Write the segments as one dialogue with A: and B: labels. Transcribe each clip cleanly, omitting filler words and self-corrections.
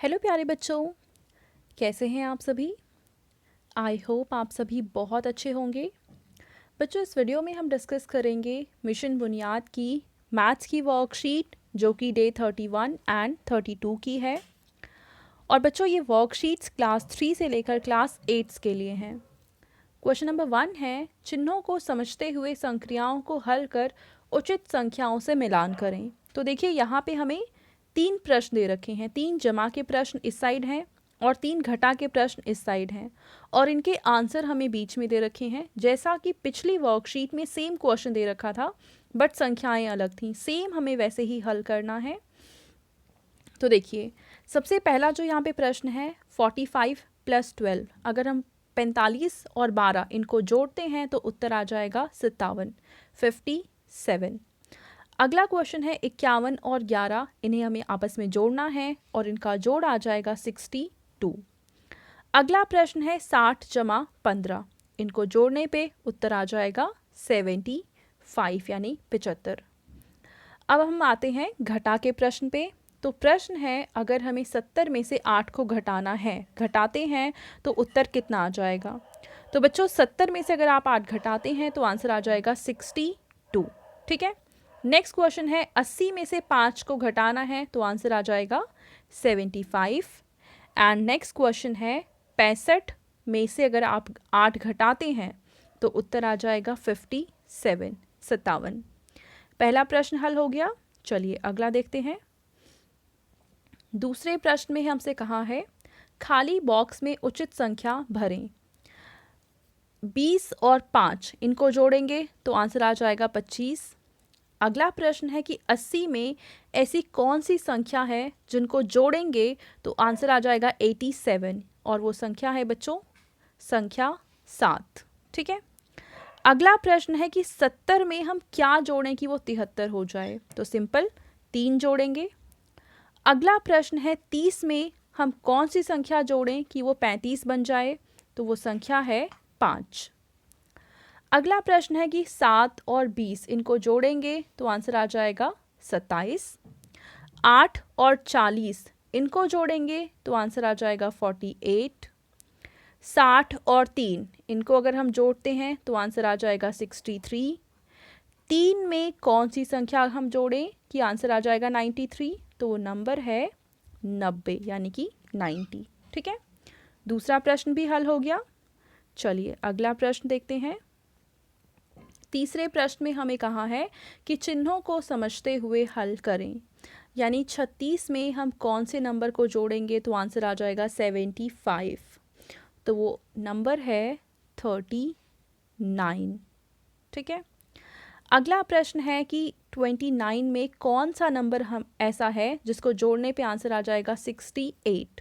A: Hello प्यारे बच्चों, कैसे हैं आप सभी। आई होप आप सभी बहुत अच्छे होंगे। बच्चों, इस वीडियो में हम डिस्कस करेंगे मिशन बुनियाद की मैथ्स की वर्कशीट जो कि डे 31 एंड 32 की है। और बच्चों, ये वर्कशीट्स क्लास 3 से लेकर क्लास 8 के लिए हैं। क्वेश्चन नंबर 1 है, चिन्हों को समझते हुए संक्रियाओं को हल कर उचित संख्याओं से मिलान करें। तो देखिए, यहाँ पे हमें 3 प्रश्न दे रखे हैं। 3 जमा के प्रश्न इस साइड हैं और 3 घटा के प्रश्न इस साइड हैं, और इनके आंसर हमें बीच में दे रखे हैं। जैसा कि पिछली वर्कशीट में सेम क्वेश्चन दे रखा था बट संख्याएं अलग थी, सेम हमें वैसे ही हल करना है। तो देखिए, सबसे पहला जो यहाँ पे प्रश्न है 45 + 12, अगर हम 45 और 12 इनको जोड़ते हैं तो उत्तर आ जाएगा 57, 57। अगला क्वेश्चन है 51 और 11, इन्हें हमें आपस में जोड़ना है और इनका जोड़ आ जाएगा 62। अगला प्रश्न है 60 + 15, इनको जोड़ने पे उत्तर आ जाएगा 75 यानी 75। अब हम आते हैं घटा के प्रश्न पे। तो प्रश्न है, अगर हमें 70 में से 8 को घटाना है, घटाते हैं तो उत्तर कितना आ जाएगा। तो बच्चों, 70 में से अगर आप 8 घटाते हैं तो आंसर आ जाएगा 62। ठीक है। नेक्स्ट क्वेश्चन है 80 में से 5 को घटाना है तो आंसर आ जाएगा 75। एंड नेक्स्ट क्वेश्चन है 65 में से अगर आप 8 घटाते हैं तो उत्तर आ जाएगा 57, 57। पहला प्रश्न हल हो गया। चलिए अगला देखते हैं। दूसरे प्रश्न में हमसे कहा है, खाली बॉक्स में उचित संख्या भरें। 20 और 5 इनको जोड़ेंगे तो आंसर आ जाएगा 25। अगला प्रश्न है कि 80 में ऐसी कौन सी संख्या है जिनको जोड़ेंगे तो आंसर आ जाएगा 87, और वो संख्या है बच्चों संख्या 7। ठीक है। अगला प्रश्न है कि 70 में हम क्या जोड़ें कि वो 73 हो जाए। तो सिंपल 3 जोड़ेंगे। अगला प्रश्न है 30 में हम कौन सी संख्या जोड़ें कि वो 35 बन जाए। तो वो संख्या है 5। अगला प्रश्न है कि 7 और 20 इनको जोड़ेंगे तो आंसर आ जाएगा 27। 8 और 40 इनको जोड़ेंगे तो आंसर आ जाएगा 48। 60 और 3 इनको अगर हम जोड़ते हैं तो आंसर आ जाएगा 63। 3 में कौन सी संख्या हम जोड़ें कि आंसर आ जाएगा 93। तो वो नंबर है 90 यानी कि 90। ठीक है। दूसरा प्रश्न भी हल हो गया। चलिए अगला प्रश्न देखते हैं। तीसरे प्रश्न में हमें कहा है कि चिन्हों को समझते हुए हल करें। यानी 36 में हम कौन से नंबर को जोड़ेंगे तो आंसर आ जाएगा 75। तो वो नंबर है 39। ठीक है। अगला प्रश्न है कि 29 में कौन सा नंबर हम ऐसा है जिसको जोड़ने पे आंसर आ जाएगा 68।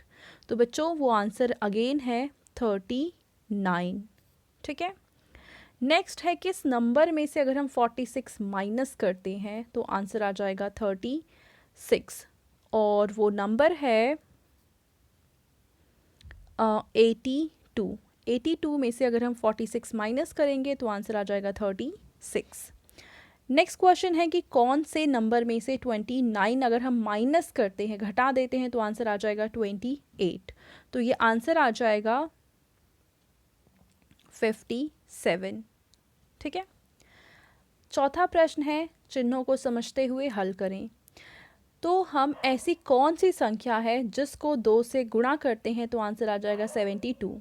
A: तो बच्चों, वो आंसर अगेन है 39। ठीक है। नेक्स्ट है, किस नंबर में से अगर हम 46 माइनस करते हैं तो आंसर आ जाएगा 36, और वो नंबर है 82। 82 में से अगर हम 46 माइनस करेंगे तो आंसर आ जाएगा 36। नेक्स्ट क्वेश्चन है कि कौन से नंबर में से 29 अगर हम माइनस करते हैं, घटा देते हैं तो आंसर आ जाएगा 28। तो ये आंसर आ जाएगा 57। ठीक है। चौथा प्रश्न है, चिन्हों को समझते हुए हल करें। तो हम ऐसी कौन सी संख्या है जिसको 2 से गुणा करते हैं तो आंसर आ जाएगा 72।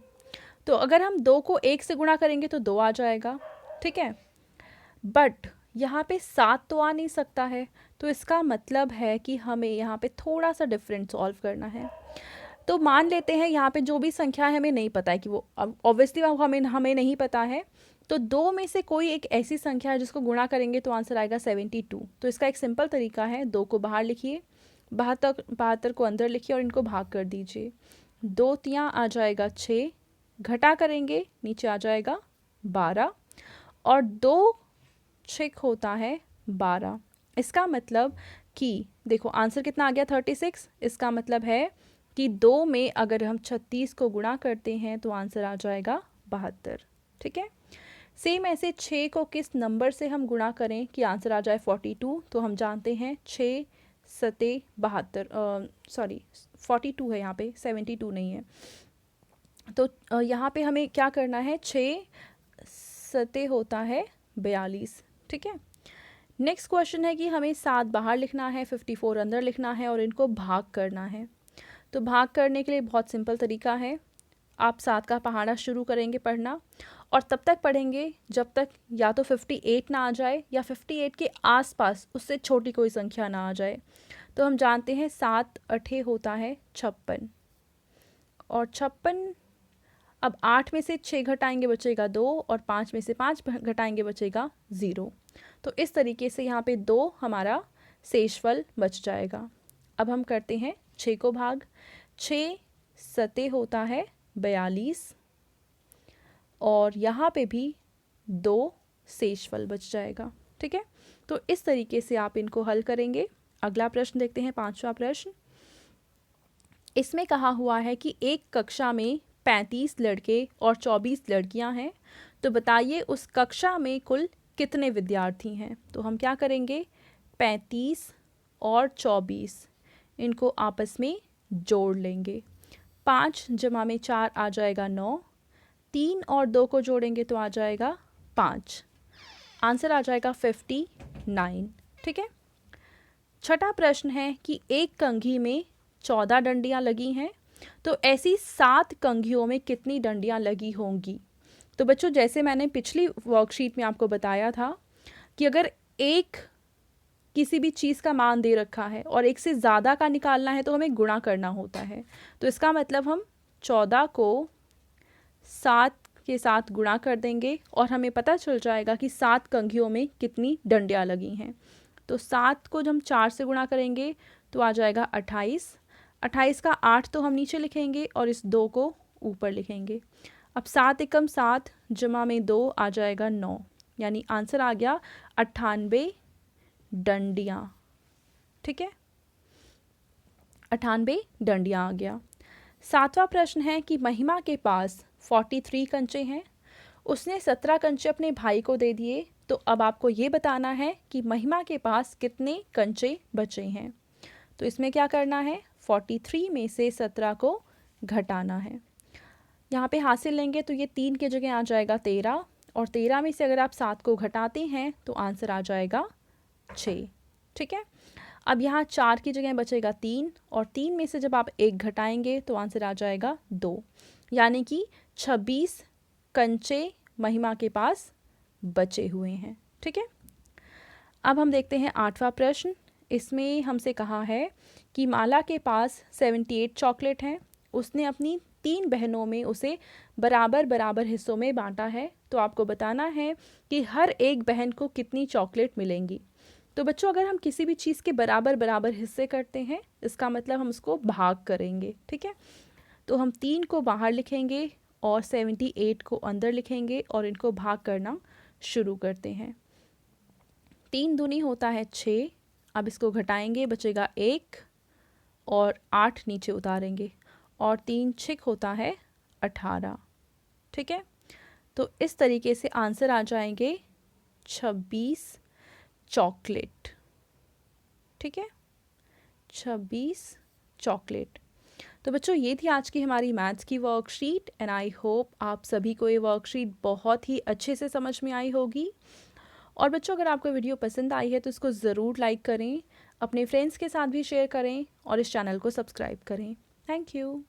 A: तो अगर हम 2 को 1 से गुणा करेंगे तो 2 आ जाएगा। ठीक है। बट यहाँ पे 7 तो आ नहीं सकता है, तो इसका मतलब है कि हमें यहाँ पे थोड़ा सा डिफरेंट सॉल्व करना है। तो मान लेते हैं यहाँ पे जो भी संख्या है हमें नहीं पता है कि वो, ऑब्वियसली हमें नहीं पता है। तो 2 में से कोई एक ऐसी संख्या है जिसको गुणा करेंगे तो आंसर आएगा 72। तो इसका एक सिंपल तरीका है, 2 को बाहर लिखिए, 72 को अंदर लिखिए और इनको भाग कर दीजिए। 2 तियाँ आ जाएगा 6, घटा करेंगे नीचे आ जाएगा 12, और 2 6 होता है 12। इसका मतलब कि देखो आंसर कितना आ गया 36। इसका मतलब है कि 2 में अगर हम 36 को गुणा करते हैं तो आंसर आ जाएगा 72। ठीक है। सेम ऐसे 6 को किस नंबर से हम गुणा करें कि आंसर आ जाए 42। तो हम जानते हैं 6 सते 72, सॉरी 42 है यहाँ पे, 72 नहीं है। तो यहाँ पे हमें क्या करना है, 6 सते होता है 42, ठीक है। नेक्स्ट क्वेश्चन है कि हमें 7 बाहर लिखना है, 54 अंदर लिखना है और इनको भाग करना है। तो भाग करने के लिए बहुत सिंपल तरीका है, आप 7 का पहाड़ा शुरू करेंगे पढ़ना और तब तक पढ़ेंगे जब तक या तो 58 ना आ जाए या 58 के आसपास उससे छोटी कोई संख्या ना आ जाए। तो हम जानते हैं 7 अठे होता है 56 और 56, अब 8 में से 6 घटाएंगे बचेगा 2 और 5 में से 5 घटाएंगे बचेगा 0। तो इस तरीके से यहाँ पे 2 हमारा शेषफल बच जाएगा। अब हम करते हैं 6 को भाग, 6 सते होता है 42 और यहाँ पे भी 2 शेषफल बच जाएगा, ठीक है। तो इस तरीके से आप इनको हल करेंगे। अगला प्रश्न देखते हैं, 5वां प्रश्न। इसमें कहा हुआ है कि एक कक्षा में 35 लड़के और 24 लड़कियां हैं, तो बताइए उस कक्षा में कुल कितने विद्यार्थी हैं। तो हम क्या करेंगे, 35 और 24 इनको आपस में जोड़ लेंगे। 5 जमा में 4 आ जाएगा 9, 3 और 2 को जोड़ेंगे तो आ जाएगा 5, आंसर आ जाएगा 59, ठीक है। छठा प्रश्न है कि एक कंघी में 14 डंडियां लगी हैं, तो ऐसी 7 कंघियों में कितनी डंडियां लगी होंगी। तो बच्चों जैसे मैंने पिछली वर्कशीट में आपको बताया था कि अगर एक किसी भी चीज़ का मान दे रखा है और एक से ज़्यादा का निकालना है तो हमें गुणा करना होता है। तो इसका मतलब हम 14 को 7 के साथ गुणा कर देंगे और हमें पता चल जाएगा कि 7 कंघियों में कितनी डंडियां लगी हैं। तो 7 को जब हम 4 से गुणा करेंगे तो आ जाएगा 28, 28 का 8 तो हम नीचे लिखेंगे और इस 2 को ऊपर लिखेंगे। अब 7 एकम 7 जमा में 2 आ जाएगा 9, यानी आंसर आ गया 98 डंडियाँ, ठीक है, 98 डंडियाँ आ गया। 7वां प्रश्न है कि महिमा के पास 43 कंचे हैं, उसने 17 कंचे अपने भाई को दे दिए, तो अब आपको ये बताना है कि महिमा के पास कितने कंचे बचे हैं। तो इसमें क्या करना है, 43 में से 17 को घटाना है। यहाँ पे हासिल लेंगे तो ये 3 की जगह आ जाएगा 13 और 13 में से अगर आप 7 को घटाते हैं तो आंसर आ जाएगा 6, ठीक है। अब यहाँ 4 की जगह बचेगा 3 और 3 में से जब आप 1 घटाएंगे तो आंसर आ जाएगा 2, यानी कि 26 कंचे महिमा के पास बचे हुए हैं, ठीक है। अब हम देखते हैं 8वां प्रश्न। इसमें हमसे कहा है कि माला के पास 78 चॉकलेट हैं, उसने अपनी 3 बहनों में उसे बराबर बराबर हिस्सों में बांटा है, तो आपको बताना है कि हर एक बहन को कितनी चॉकलेट मिलेंगी। तो बच्चों अगर हम किसी भी चीज़ के बराबर बराबर हिस्से करते हैं इसका मतलब हम उसको भाग करेंगे, ठीक है। तो हम 3 को बाहर लिखेंगे और 78 को अंदर लिखेंगे और इनको भाग करना शुरू करते हैं। 3 दूनी होता है 6, अब इसको घटाएंगे बचेगा 1 और 8 नीचे उतारेंगे और 3 6 होता है 18, ठीक है। तो इस तरीके से आंसर आ जाएंगे 26 चॉकलेट, ठीक है, 26 चॉकलेट। तो बच्चों ये थी आज की हमारी मैथ्स की वर्कशीट एंड आई होप आप सभी को ये वर्कशीट बहुत ही अच्छे से समझ में आई होगी। और बच्चों अगर आपको वीडियो पसंद आई है तो इसको ज़रूर लाइक करें, अपने फ्रेंड्स के साथ भी शेयर करें और इस चैनल को सब्सक्राइब करें। Thank you.